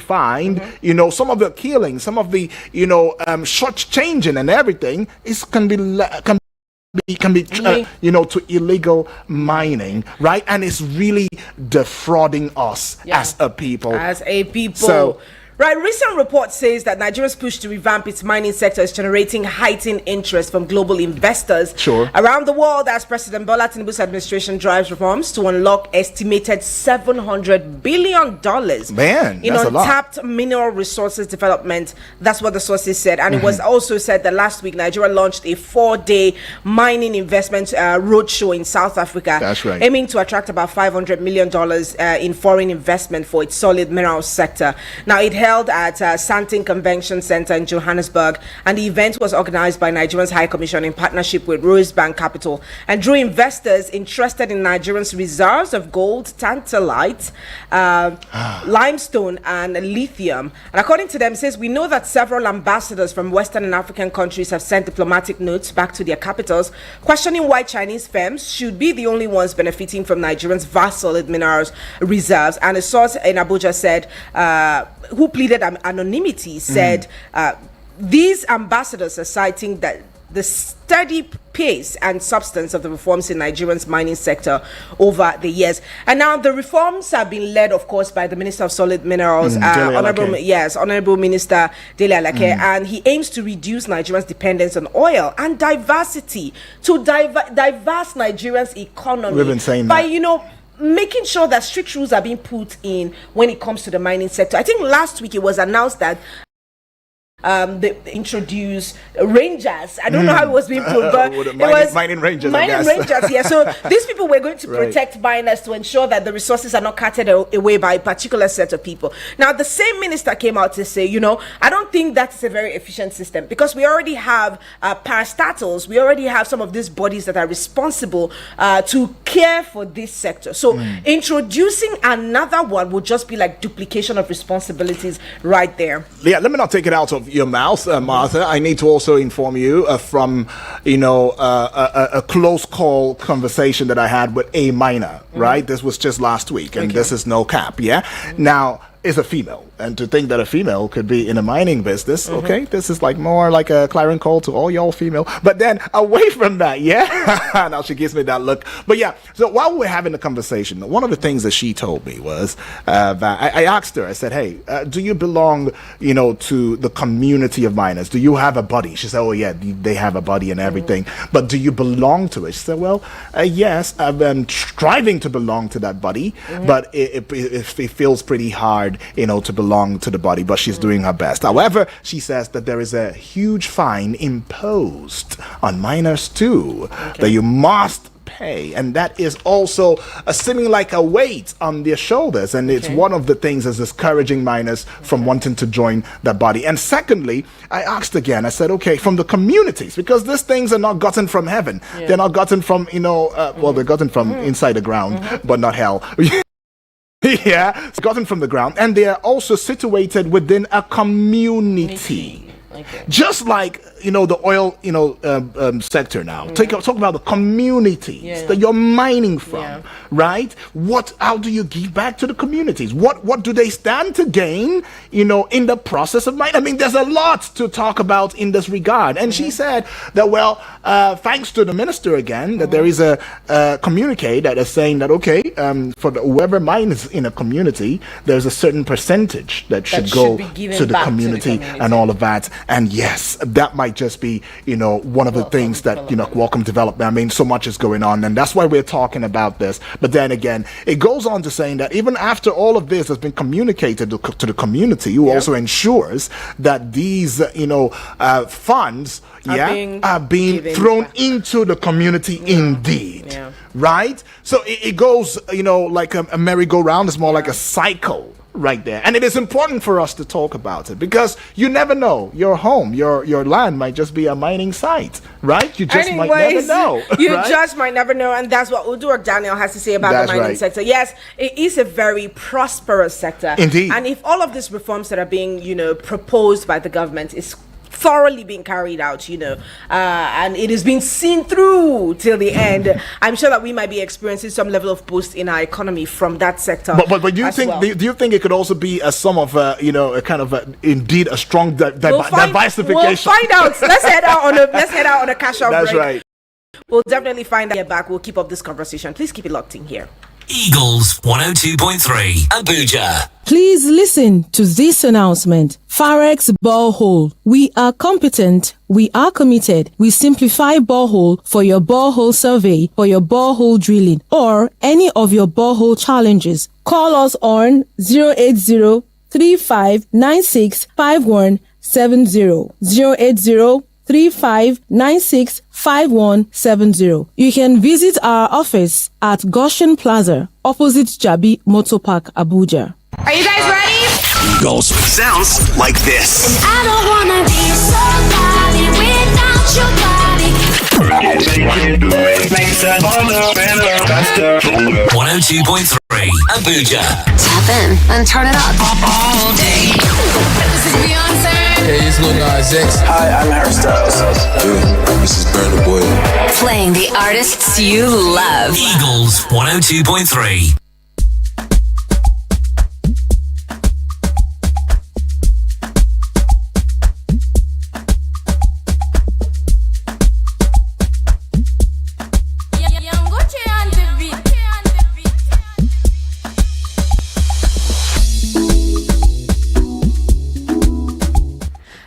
find, some of the killing, some of the, short changing and everything can be to illegal mining, right? And it's really defrauding us as a people. So, right, recent report says that Nigeria's push to revamp its mining sector is generating heightened interest from global investors around the world as President Bola Tinubu's administration drives reforms to unlock estimated $700 billion in untapped mineral resources development. That's what the sources said. And it was also said that last week Nigeria launched a 4-day mining investment roadshow in South Africa. That's right. Aiming to attract about $500 million in foreign investment for its solid mineral sector. Now, it held at Sandton Convention Center in Johannesburg, and the event was organized by Nigeria's High Commission in partnership with Rosebank Capital and drew investors interested in Nigeria's reserves of gold, tantalite, limestone, and lithium. And according to them, it says, we know that several ambassadors from Western and African countries have sent diplomatic notes back to their capitals questioning why Chinese firms should be the only ones benefiting from Nigeria's vast solid minerals reserves. And a source in Abuja said, who pleaded anonymity, said these ambassadors are citing that the steady pace and substance of the reforms in Nigeria's mining sector over the years. And now the reforms have been led, of course, by the Minister of Solid Minerals, Honorable Minister Dele Alake, and he aims to reduce Nigeria's dependence on oil and diversity, to diverse Nigeria's economy. We've been saying by, that. Making sure that strict rules are being put in when it comes to the mining sector. I think last week it was announced that they introduced rangers. I don't know how it was being put, but it was mining rangers. Yeah. So these people were going to protect miners to ensure that the resources are not carted away by a particular set of people. Now, the same minister came out to say, I don't think that's a very efficient system, because we already have parastatals. We already have some of these bodies that are responsible to care for this sector. So introducing another one would just be like duplication of responsibilities right there. Yeah, let me not take it out of your mouth, Martha. I need to also inform you from a close call conversation that I had with a miner, right? This was just last week, and this is no cap. Now, is a female, and to think that a female could be in a mining business, this is like more like a clarion call to all y'all female. But then away from that, now she gives me that look. But so while we're having the conversation, one of the things that she told me was that I asked her, I said, hey, do you belong, to the community of miners? Do you have a buddy? She said, oh yeah, they have a buddy and everything. But do you belong to it? She said, well, yes, I've been striving to belong to that buddy, but it feels pretty hard, to belong to the body, but she's doing her best. However, she says that there is a huge fine imposed on minors too, that you must pay, and that is also seeming like a weight on their shoulders, and it's one of the things that's discouraging minors from wanting to join the body. And secondly, I asked again, I said, okay, from the communities, because these things are not gotten from heaven, they're not gotten from they're gotten from inside the ground, but not hell. It's gotten from the ground, and they are also situated within a community. Just like the oil sector now. Talk about the communities that you're mining from, right? How do you give back to the communities? What do they stand to gain, in the process of mining? I mean, there's a lot to talk about in this regard. And she said that, thanks to the minister again, that there is a communique that is saying that, for whoever mines in a community, there's a certain percentage that should go to the community and all of that. And yes, that might just be, one of the things that, welcome development. I mean, so much is going on, and that's why we're talking about this. But then again, it goes on to saying that even after all of this has been communicated to the community, who also ensures that these, funds are being thrown into the community indeed. Right? So it goes, like a merry-go-round. It's more like a cycle right there. And it is important for us to talk about it, because you never know. Your home, your land might just be a mining site, right? You just might never know. You just might never know. And that's what Uduak Daniel has to say about the mining sector. Yes, it is a very prosperous sector. Indeed. And if all of these reforms that are being, proposed by the government is thoroughly been carried out, and it has been seen through till the end. I'm sure that we might be experiencing some level of boost in our economy from that sector. But do you think do you think it could also be a sum of a kind of indeed a strong diversification? We'll find out. Let's head out on a cash out break. That's right. We'll definitely find out back. We'll keep up this conversation. Please keep it locked in here. Eagles 102.3 Abuja. Please listen to this announcement. Farex Borehole. We are competent. We are committed. We simplify borehole for your borehole survey, for your borehole drilling, or any of your borehole challenges. Call us on 080-3596-5170. 080-3596-5170. You can visit our office at Goshen Plaza, opposite Jabi Motor Park, Abuja. Are you guys ready? Eagles sounds like this. I don't wanna be somebody without your body. 102.3 Abuja. Tap in and turn it up all day. This is Beyonce. Hey, it's Lil Nas X. Hi, I'm Harry Styles. This is Burna Boy. Playing the artists you love. Eagles 102.3.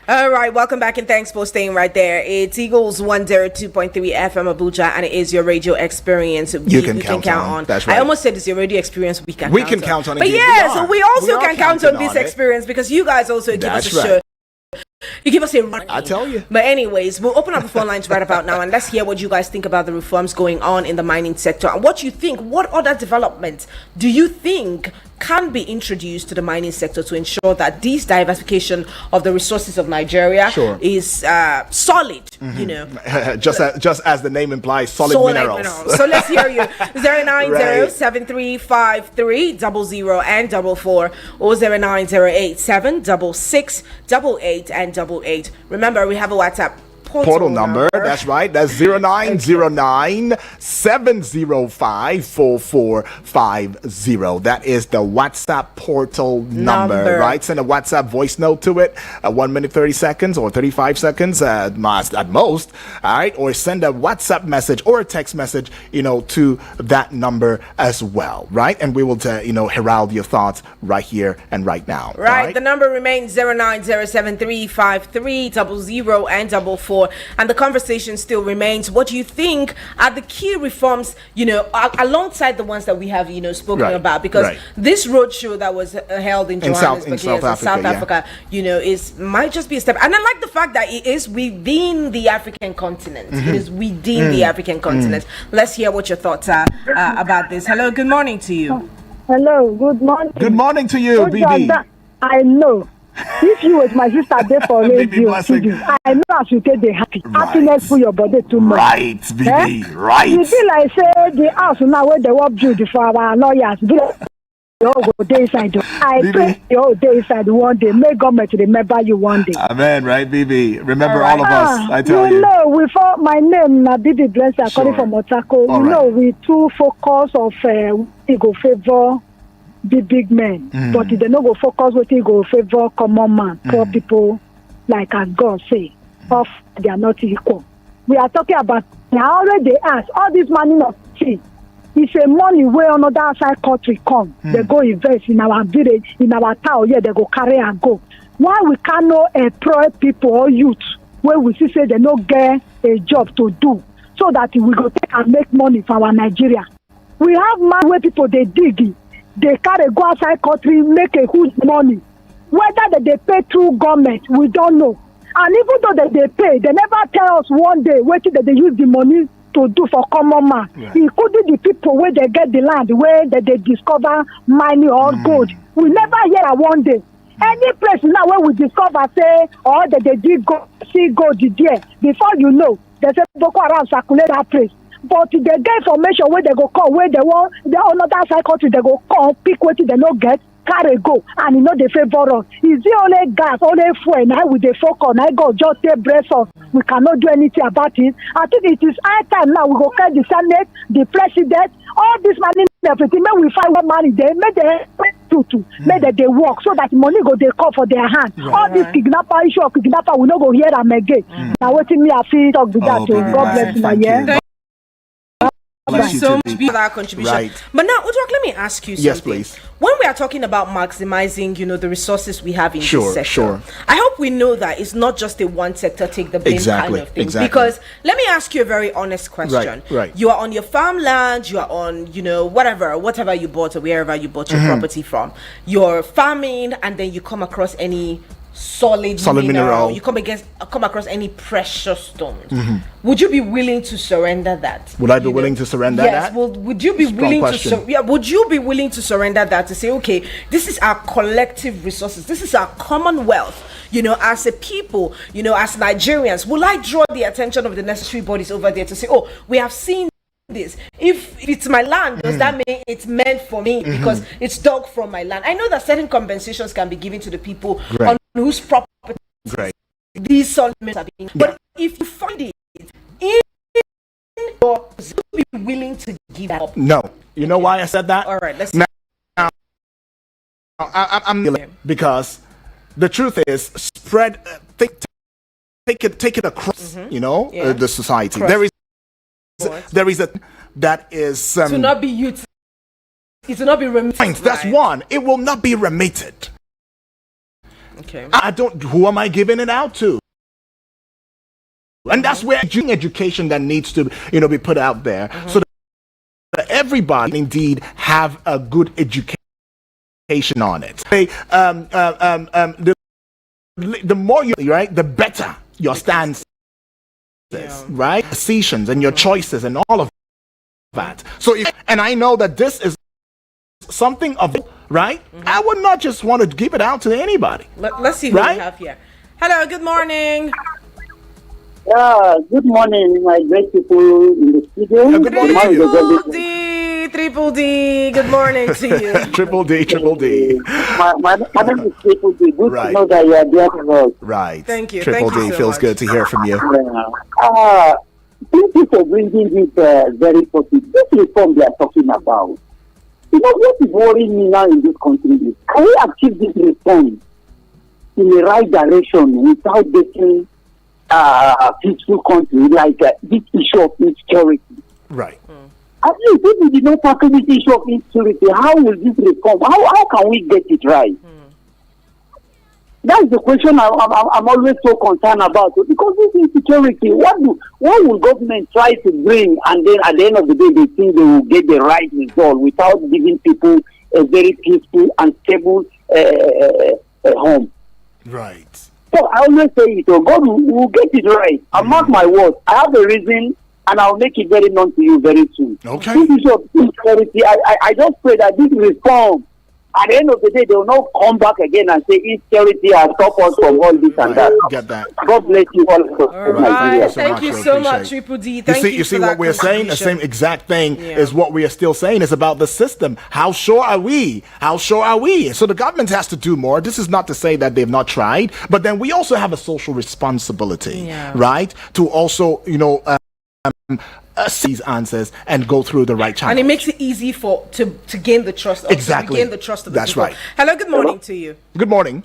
All right, welcome back and thanks for staying right there. It's Eagles 102.3 FM Abuja, and it is your radio experience. You can count on. That's right. I almost said it's your radio experience we can count on. It. But yeah, so we also can count on this experience because you guys also give us a show. You give us a run. I tell you. But anyways, we'll open up the phone lines right about now and let's hear what you guys think about the reforms going on in the mining sector and what you think. What other developments do you think can be introduced to the mining sector to ensure that this diversification of the resources of Nigeria is solid? Just as the name implies, solid minerals. So let's hear you. 090-7353-00 and 44 or 090876688 and 88. Remember, we have a WhatsApp portal number. That's right. That's 0909-705-4450. That is the WhatsApp portal number, right? Send a WhatsApp voice note to it, 1 minute 30 seconds or 35 seconds at most, all right? Or send a WhatsApp message or a text message, to that number as well, right? And we will, herald your thoughts right here and right now. Right. The number remains 090-7353-00 and 44. And the conversation still remains. What do you think are the key reforms, alongside the ones that we have, spoken about? Because this roadshow that was held in Johannesburg, South Africa, might just be a step. And I like the fact that it is within the African continent. It is within the African continent. Let's hear what your thoughts are about this. Hello, good morning to you. Hello, good morning. Good morning to you, Bibi. I know. If you was my sister there for radio, I know I should take the happiness for your body too much. Right, Bibi, right. You feel like say the house now where they work build for our lawyers. You all go day inside. I pray you all day inside one day. May government remember you one day. Amen, right, Bibi? Remember all of us, I tell you. We thought my name na Bibi Blessing, according from Otako. We too focus of we go favor the big men, but they no go focus what they go favor common man, poor people, like as God say, of they are not equal. We are talking about now already ask all this money of tea. It's a money where another outside country come, they go invest in our village, in our town, they go carry and go. Why we cannot employ people or youth where we see say they no get a job to do, so that we go take and make money for our Nigeria. We have man where people they dig. They carry go outside country, make a huge money. Whether they pay through government, we don't know. And even though they pay, they never tell us one day what they use the money to do for common man. Including the people where they get the land, where they discover mining or gold. We never hear one day. Any place now where we discover, say, or that they did go see gold there, before you know, they say Boko Haram circulate that place. But they get information where they go come, where they want, they another side country, they go come, pick what they don't get, carry go and you know they favor us. Is it only gas, only fuel, now with the focus, now God just take breath us. We cannot do anything about it. I think it is high time now we go carry the Senate, the president, all this money, everything. May we find one money there, make they make they work so that money go they call for their hand. Right. All this kidnapper issue of kidnapper, we not go hear them again. Now waiting me, I feel talk with that. God bless you, Thank yeah. you. Thank you so much TB. for that contribution. Right. But now, Udrak, let me ask you something. Yes, please. When we are talking about maximizing, the resources we have in Sure, this sector, sure. I hope we know that it's not just a one sector take the blame Exactly, kind of thing. exactly. Because let me ask you a very honest question. Right. You are on your farmland, you are on, whatever you bought or wherever you bought your property from. You're farming, and then you come across any solid mineral. You come across any precious stones. Would you be willing to surrender that? Would I be willing to surrender yes, that? well, would you be Strong willing question. would you be willing to surrender that to say, okay, this is our collective resources, this is our commonwealth, as a people, as Nigerians? Will I draw the attention of the necessary bodies over there to say, oh, we have seen this? If it's my land, does that mean it's meant for me because it's dug from my land? I know that certain compensations can be given to the people Great. on whose property Great. these solid are being. But if you find it in your, will you be willing to give that up? No. You know why I said that? All right, let's Now, I'm because the truth is spread. Take it across. The society. Across. There is a that is to not be used. It will not be remitted. That's one. It will not be remitted. Okay. I don't. Who am I giving it out to? And that's where education that needs to, be put out there, so that everybody indeed have a good education on it. The more you right, the better your stance is, right? Decisions and your choices and all of that. So, and I know that this is something of right. I would not just want to give it out to anybody. Let's see who we have here. Hello, good morning. Good morning, my great people in the studio. Good morning to you. Triple D, good morning to you. Triple D. My name is Triple D. Good to know that you are there for us. Right. Thank you. Triple Thank D, you so feels much. good to hear from you. Thank you for bringing this very positive. This reform they are talking about. What is worrying me now in this country is, can we achieve this reform in the right direction without getting a peaceful country like this issue of insecurity? Right. At least if we did not tackle this issue of insecurity, how will this reform? How can we get it right? That's the question I'm always so concerned about. Because this insecurity, what will government try to bring, and then at the end of the day, they think they will get the right result without giving people a very peaceful and stable home? Right. So I always say it, God will get it right. And mark my words, I have a reason, and I'll make it very known to you very soon. Okay. This issue of insecurity, I just pray that this reform, at the end of the day, they will not come back again and say insecurity has stopped us from all this and that. Get that. God bless you all. All right. Thank you so much, Appreciate it. Triple D. Thank You see what we're saying? The same exact thing is what we are still saying is about the system. How sure are we? So the government has to do more. This is not to say that they've not tried, but then we also have a social responsibility, right? To also, see these answers and go through the right channel. And it makes it easy to gain the trust. Exactly. To gain the trust of the That's people. right. Hello, good morning to you. Good morning.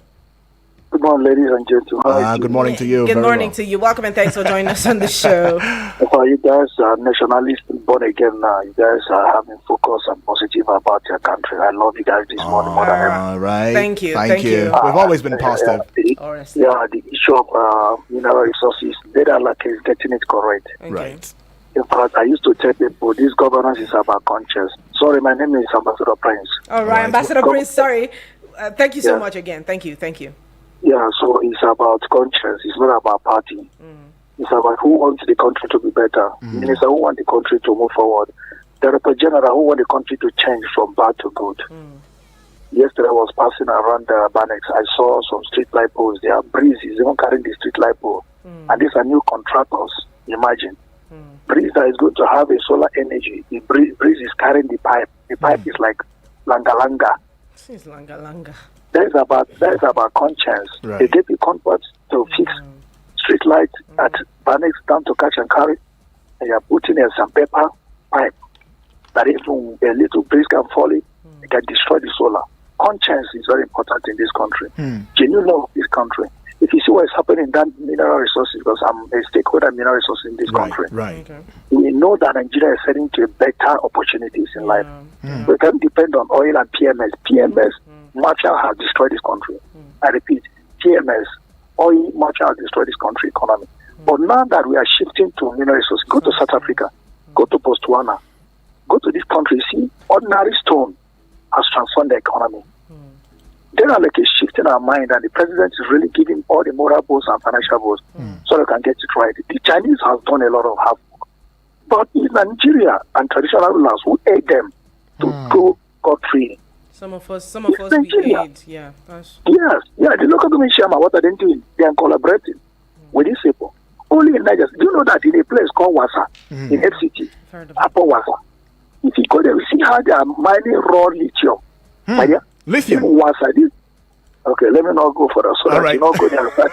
Good morning, ladies and gentlemen. Good morning to you. Good Very morning well. to you. Welcome and thanks for joining us on the show. You guys are nationalists, born again now. You guys are having focus and positive about your country. I love you guys this morning more than ever. All right. Thank you. Thank you. We've always been positive. The issue of mineral resources, data like is getting it correct. Okay. Right. In fact, I used to tell people this governance is about conscience. Sorry, my name is Ambassador Prince. All right, Ambassador Prince, sorry. Thank you so much again. Thank you. Yeah, so it's about conscience. It's not about party. It's about who wants the country to be better. Minister who wants the country to move forward. Director General who wants the country to change from bad to good. Yesterday I was passing around the Banex. I saw some street light poles there. Breeze is even carrying the street light pole. And these are new contractors. Imagine. Breeze that is going to have a solar energy. The breeze is carrying the pipe. The pipe is like langa. Since langa. That is about conscience. Right. They give you comfort to fix street lights at Banex down to Catch and Carry, and you are putting in some paper pipe that even a little breeze can fall in, it can destroy the solar. Conscience is very important in this country. Genuine love of this country. If you see what is happening in that mineral resources, because I'm a stakeholder in mineral resources in this country, we know that Nigeria is heading to better opportunities in life. We can depend on oil and PMS. PMS, Marshall has destroyed this country. I repeat, PMS, oil, Marshall has destroyed this country economy. But now that we are shifting to mineral resources, go to South Africa, go to Botswana, go to this country, see, ordinary stone has transformed the economy. There are like a shift in our mind, and the president is really giving all the moral votes and financial votes so they can get it right. The Chinese have done a lot of havoc. But in Nigeria and traditional rulers who aid them to go God-free. Some of us we aid. Yeah. Yes. Yeah, the local government chairman, what are they doing? They are collaborating with these people. Only in Nigeria. Do you know that in a place called Wasa, in FCT, Upper Wasa, if you go there, we see how they are mining raw lithium. Lithium. Okay, let me not go for that so that you not go there and start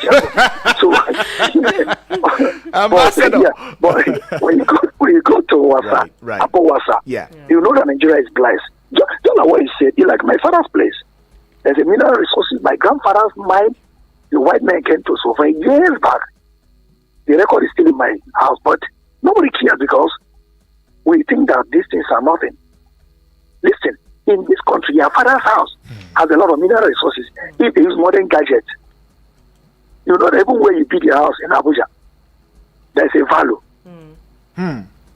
but when you go to Wasa, Upper Wasa, you know that Nigeria is blessed. Just like what you said, like my father's place. There's a mineral resources. My grandfather's mine, the white man came to survey years back. The record is still in my house, but nobody cares because we think that these things are nothing. Listen. In this country, your father's house has a lot of mineral resources. If they use modern gadgets, you know, even where you build your house in Abuja, there's a value.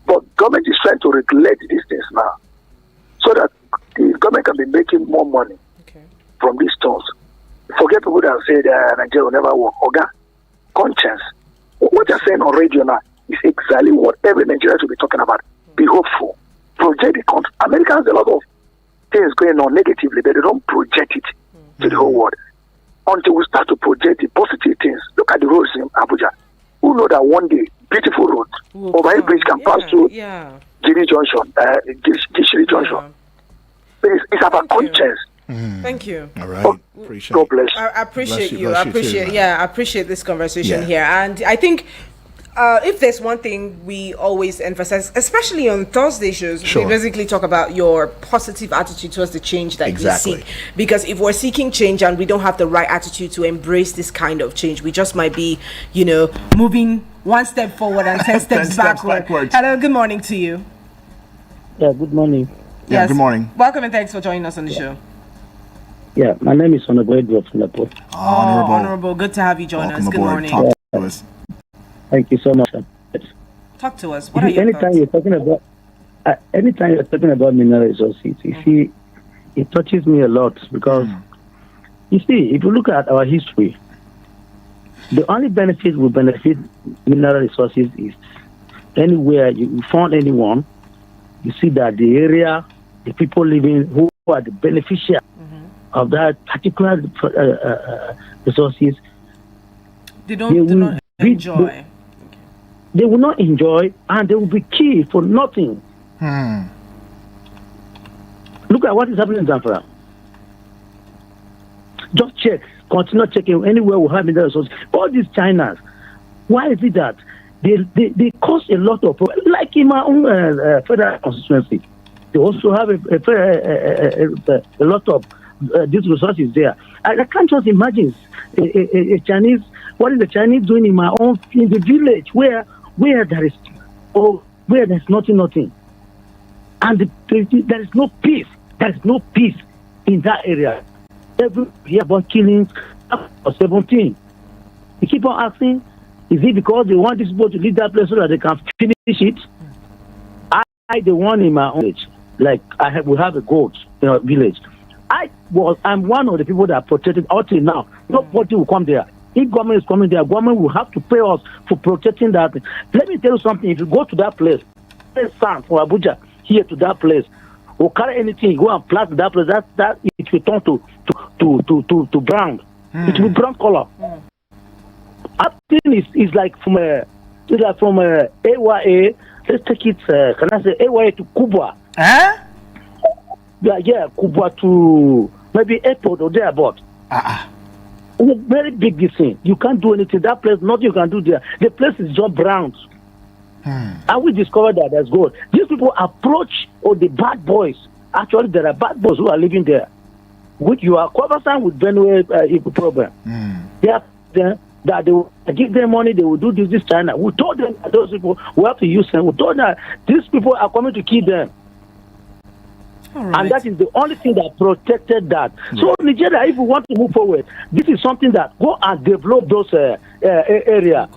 But government is trying to regulate these things now, so that the government can be making more money from these stones. Forget people that say that Nigeria will never work. Oga, conscience. What you're saying on radio now is exactly what every Nigerian should be talking about. Be hopeful. Project the country. America has a lot of things going on negatively, but they don't project it to the whole world. Until we start to project the positive things. Look at the roads in Abuja. Who know that one day, beautiful road, overhead bridge can pass through Gishiri Junction. It's about conscience. Thank you. All right. Appreciate God bless. I appreciate you. Bless I you appreciate too, I appreciate this conversation Yeah. here. And I think if there's one thing we always emphasize, especially on Thursday shows, we basically talk about your positive attitude towards the change that you seek. Because if we're seeking change and we don't have the right attitude to embrace this kind of change, we just might be, moving one step forward and 10 steps backward. Hello, good morning to you. Yeah, good morning. Yeah, good morning. Welcome and thanks for joining us on the show. Yeah, my name is Honorable Edward from Lapo. Honorable. Good to have you join us. Good morning. Talk to us. Thank you so much. Talk to us. What are your anytime thoughts? you're talking about mineral resources, you see, it touches me a lot because you see, if you look at our history, the only benefit will benefit mineral resources is anywhere you found anyone, you see that the area, the people living who are the beneficiaries of that particular resources, they do not enjoy. They will not enjoy, and they will be killed for nothing. Look at what is happening in Zamfara. Just check, continue checking anywhere we have mineral resources. All these Chinas, why is it that they cause a lot of problems? Like in my own federal constituency, they also have a lot of these resources there. I can't just imagine a Chinese. What is the Chinese doing in the village where there is nothing, and there is no peace. There is no peace in that area. Every year about killings of 17. You keep on asking, is it because they want these people to leave that place so that they can finish it? I the one in my own village, like we have a goat in our village. I'm one of the people that are protected until now. Nobody will come there. If government is coming there, government will have to pay us for protecting that. Let me tell you something. If you go to that place, from Abuja here to that place, or carry anything, go and plant that place, that it will turn to brown. It will be brown color. That thing is like from AYA. Let's take it. Can I say AYA to Kubwa? Huh? Yeah, Kubwa to maybe airport or thereabout. Very big this thing. You can't do anything. That place, nothing you can do there. The place is just brown. And we discovered that there's gold. These people approach the bad boys. Actually, there are bad boys who are living there. Which you are conversant with Benue problem. They are there that they will give them money, they will do this China. We told them that those people, we have to use them. We told them that these people are coming to kill them. And that is the only thing that protected that. So Nigeria, if we want to move forward, this is something that go and develop those areas.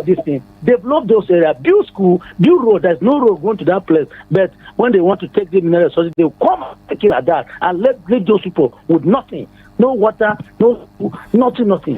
This thing, develop those areas, build school, build road. There's no road going to that place. But when they want to take the mineral resources, they will come and take it like that and leave those people with nothing. No water, no nothing.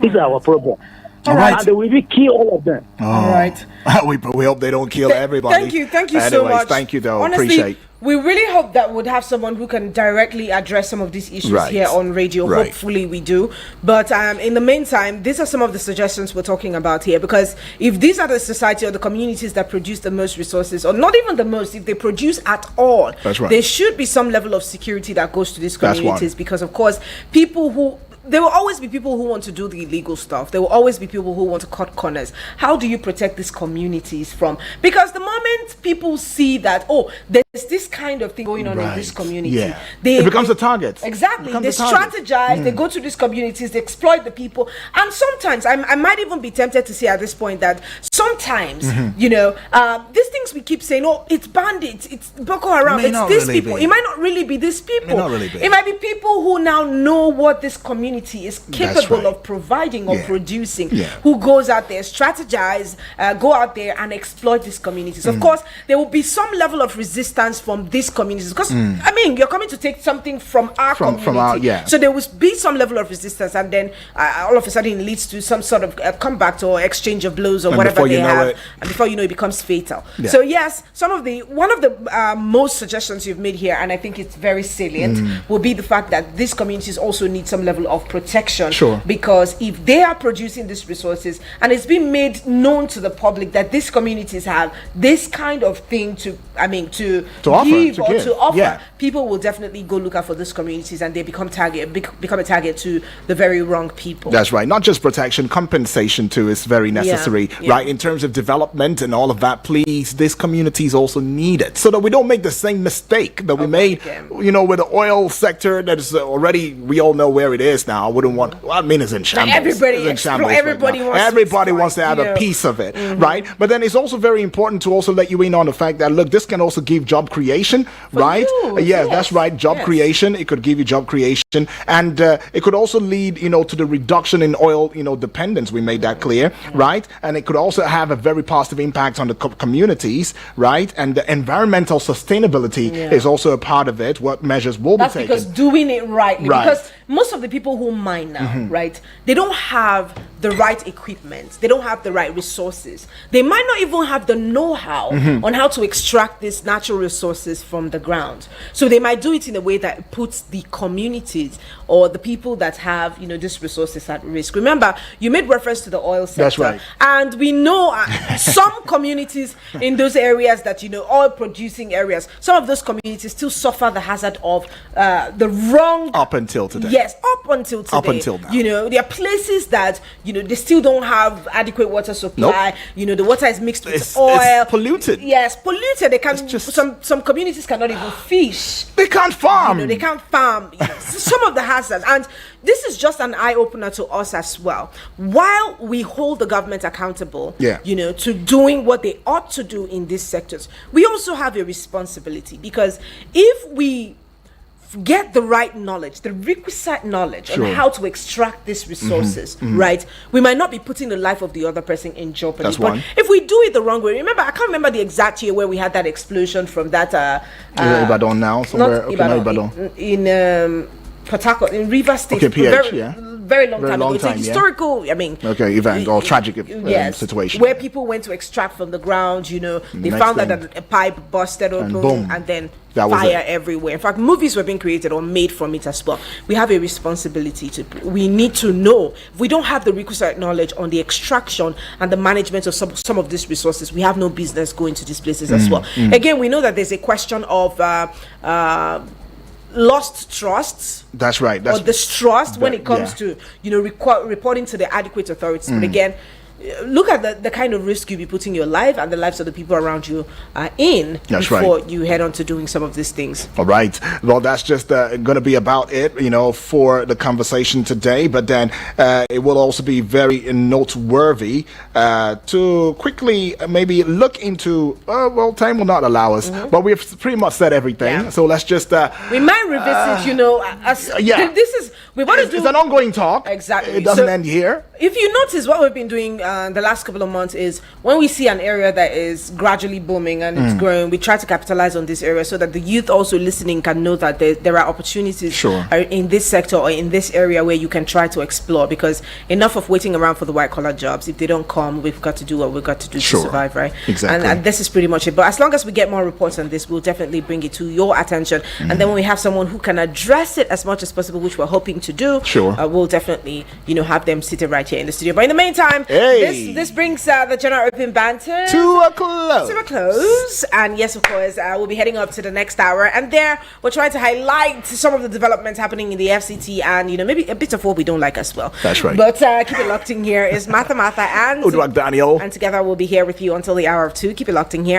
This is our problem. All right. And they will be kill all of them. All right. We hope they don't kill everybody. Thank you so much. Thank you, though. Honestly, appreciate. We really hope that we'd have someone who can directly address some of these issues here on radio. Hopefully we do. But in the meantime, these are some of the suggestions we're talking about here. Because if these are the society or the communities that produce the most resources, or not even the most, if they produce at all, there should be some level of security that goes to these communities. Because, of course, there will always be people who want to do the illegal stuff. There will always be people who want to cut corners. How do you protect these communities from? Because the moment people see that, there's this kind of thing going on in this community, it becomes a target. Exactly. They strategize, they go to these communities, they exploit the people. And sometimes, I might even be tempted to say at this point that sometimes, these things we keep saying, it's bandits, it's Boko Haram, it's these people. It might not really be these people. It might be people who now know what this community is capable of providing or producing, who goes out there, strategize, go out there and exploit these communities. Of course, there will be some level of resistance from these communities because, you're coming to take something from our community. So there will be some level of resistance, and then all of a sudden it leads to some sort of comeback or exchange of blows or whatever they have. And before you know it becomes fatal. So yes, one of the most suggestions you've made here, and I think it's very salient, will be the fact that these communities also need some level of protection, because if they are producing these resources and it's been made known to the public that these communities have this kind of thing to offer, people will definitely go look out for these communities, and they become a target to the very wrong people. That's right. Not just protection, compensation too is very necessary, right? In terms of development and all of that, please, these communities also need it so that we don't make the same mistake that we made, with the oil sector that is already, we all know where it is now. I wouldn't want, it's in shambles. Everybody wants to have a piece of it, right? But then it's also very important to also let you in on the fact that, look, this can also give job creation, right? That's right, job creation. It could give you job creation, and it could also lead, to the reduction in oil, dependence. We made that clear, right? And it could also have a very positive impact on the communities, right? And the environmental sustainability is also a part of it. What measures will be taken? Because doing it rightly, because most of the people who mine now, right, they don't have the right equipment, they don't have the right resources, they might not even have the know-how on how to extract these natural resources from the ground. So they might do it in a way that puts the communities or the people that have these resources at risk. Remember, you made reference to the oil sector. That's right. And we know some communities in those areas that oil producing areas, some of those communities still suffer the hazard of the wrong up until today. Yes, up until today. Up until now. There are places that they still don't have adequate water supply. The water is mixed with oil. It's polluted. Yes, polluted. They can some communities cannot even fish. They can't farm. They can't farm. Some of the hazards, and this is just an eye opener to us as well. While we hold the government accountable, to doing what they ought to do in these sectors, we also have a responsibility, because if we get the right knowledge, the requisite knowledge on how to extract these resources, right, we might not be putting the life of the other person in jeopardy. That's but one. If we do it the wrong way, remember, I can't remember the exact year where we had that explosion from that Ibadan now, somewhere. Ibadan. In Port Harcourt, in Rivers State. Very long time ago. It's a historical, event or tragic situation. Where people went to extract from the ground, they found that a pipe busted open, and then fire everywhere. In fact, movies were being created or made from it as well. We have a responsibility we need to know. If we don't have the requisite knowledge on the extraction and the management of some of these resources, we have no business going to these places as well. Again, we know that there's a question of lost trust. That's right. Or distrust when it comes to, reporting to the adequate authorities. But again, look at the kind of risk you'll be putting your life and the lives of the people around you in before you head on to doing some of these things. All right. Well, that's just going to be about it, for the conversation today. But then it will also be very noteworthy to quickly maybe look into, time will not allow us, but we've pretty much said everything. Yeah. So let's just... we might revisit, this is... We want to do... It's an ongoing talk. Exactly. It doesn't end here. If you notice, what we've been doing the last couple of months is when we see an area that is gradually booming and it's growing, we try to capitalize on this area so that the youth also listening can know that there are opportunities in this sector or in this area where you can try to explore, because enough of waiting around for the white collar jobs. If they don't come, we've got to do what we've got to do to survive, right? Exactly. And this is pretty much it. But as long as we get more reports on this, we'll definitely bring it to your attention. And then when we have someone who can address it as much as possible, which we're hoping to do, we'll definitely have them seated right here in the studio. But in the meantime, this brings the general open banter to a close. And yes, of course, we'll be heading up to the next hour, and there we're trying to highlight some of the developments happening in the FCT and maybe a bit of what we don't like as well. That's right. But keep it locked in. Here is Martha and Udwag Daniel, and together we'll be here with you until the hour of 2. Keep it locked in here.